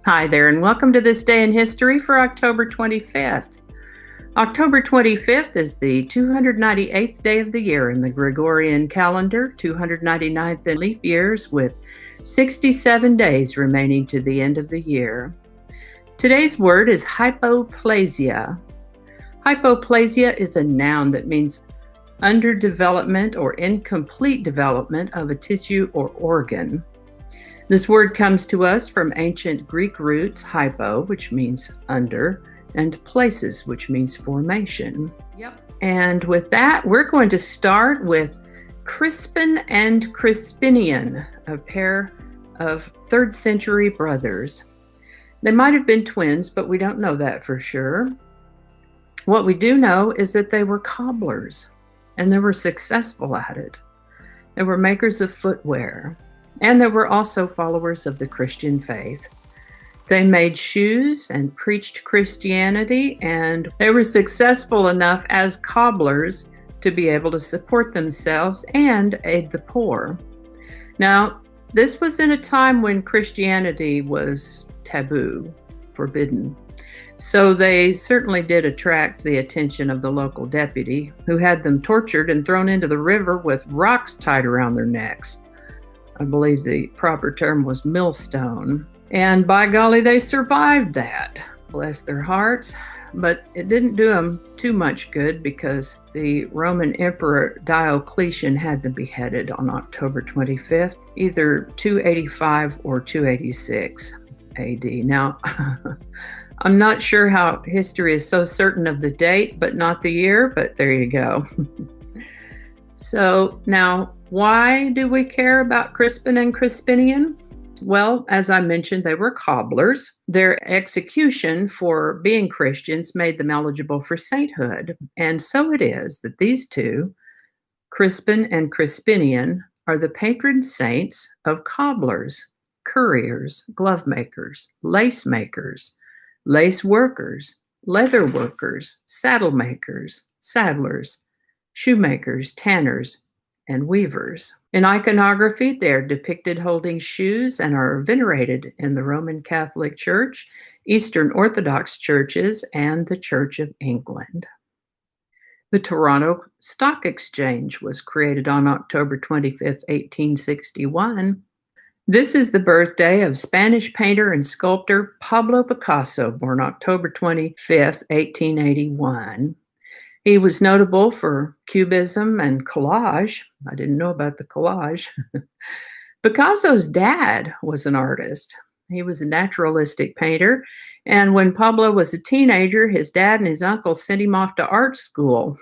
Hi there, and welcome to this day in history for October 25th. October 25th is the 298th day of the year in the Gregorian calendar, 299th in leap years, with 67 days remaining to the end of the year. Today's word is hypoplasia. Hypoplasia is a noun that means underdevelopment or incomplete development of a tissue or organ. This word comes to us from ancient Greek roots, hypo, which means under, and places, which means formation. And with that, we're going to start with Crispin and Crispinion, a pair of 3rd century brothers. They might have been twins, but we don't know that for sure. What we do know is that they were cobblers, and they were successful at it. They were makers of footwear. And they were also followers of the Christian faith. They made shoes and preached Christianity, and they were successful enough as cobblers to be able to support themselves and aid the poor. Now, this was in a time when Christianity was taboo, forbidden. So they certainly did attract the attention of the local deputy, who had them tortured and thrown into the river with rocks tied around their necks. I believe the proper term was millstone. And by golly, they survived that. Bless their hearts. But it didn't do them too much good because the Roman Emperor Diocletian had them beheaded on October 25th, either 285 or 286 AD. Now, I'm not sure how history is so certain of the date, but not the year, but there you go. So now, why do we care about Crispin and Crispinian? Well, as I mentioned, they were cobblers. Their execution for being Christians made them eligible for sainthood. And so it is that these two, Crispin and Crispinian, are the patron saints of cobblers, curriers, glove makers, lace workers, leather workers, saddle makers, saddlers, shoemakers, tanners, and weavers. In iconography, they are depicted holding shoes and are venerated in the Roman Catholic Church, Eastern Orthodox churches, and the Church of England. The Toronto Stock Exchange was created on October 25th, 1861. This is the birthday of Spanish painter and sculptor Pablo Picasso, born October 25th, 1881. He was notable for cubism and collage. I didn't know about the collage. Picasso's dad was an artist. He was a naturalistic painter. And when Pablo was a teenager, his dad and his uncle sent him off to art school.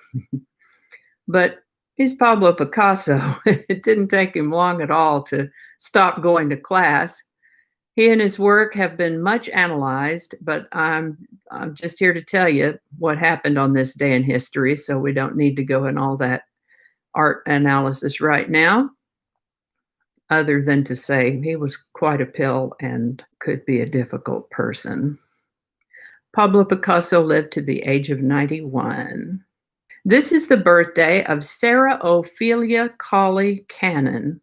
But he's Pablo Picasso. It didn't take him long at all to stop going to class. He and his work have been much analyzed, but I'm just here to tell you what happened on this day in history, so we don't need to go in all that art analysis right now, other than to say he was quite a pill and could be a difficult person. Pablo Picasso lived to the age of 91. This is the birthday of Sarah Ophelia Colley Cannon,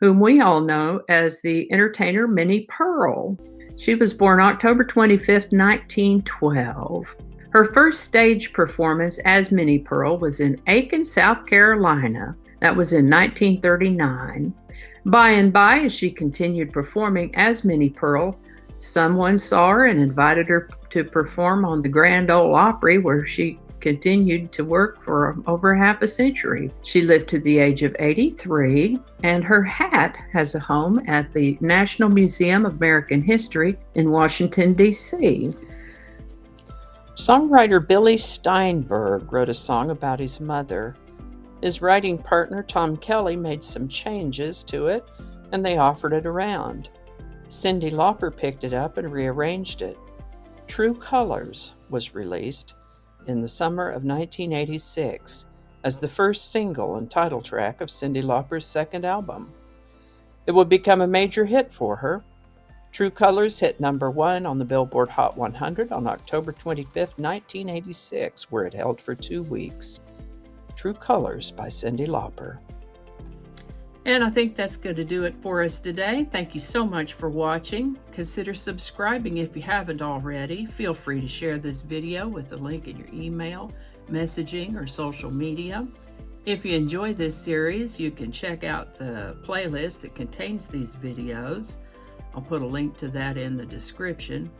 whom we all know as the entertainer Minnie Pearl. She was born October 25th, 1912. Her first stage performance as Minnie Pearl was in Aiken, South Carolina. That was in 1939. By and by, as she continued performing as Minnie Pearl, someone saw her and invited her to perform on the Grand Ole Opry, where she continued to work for over half a century. She lived to the age of 83, and her hat has a home at the National Museum of American History in Washington, D.C. Songwriter Billy Steinberg wrote a song about his mother. His writing partner, Tom Kelly, made some changes to it, and they offered it around. Cyndi Lauper picked it up and rearranged it. True Colors was released in the summer of 1986 as the first single and title track of Cyndi Lauper's second album. It would become a major hit for her. True Colors hit #1 on the Billboard Hot 100 on October 25, 1986, where it held for 2 weeks. True Colors by Cyndi Lauper. And I think that's going to do it for us today. Thank you so much for watching. Consider subscribing if you haven't already. Feel free to share this video with the link in your email, messaging, or social media. If you enjoy this series, you can check out the playlist that contains these videos. I'll put a link to that in the description.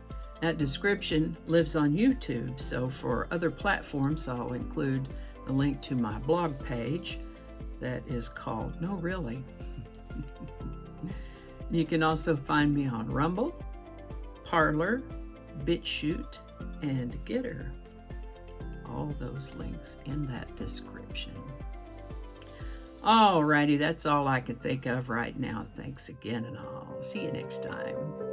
That description lives on YouTube, so for other platforms, I'll include a link to my blog page that is called No Really. You can also find me on Rumble, Parler, BitChute, and Getter. All those links in that description. Alrighty, that's all I can think of right now. Thanks again, and I'll see you next time.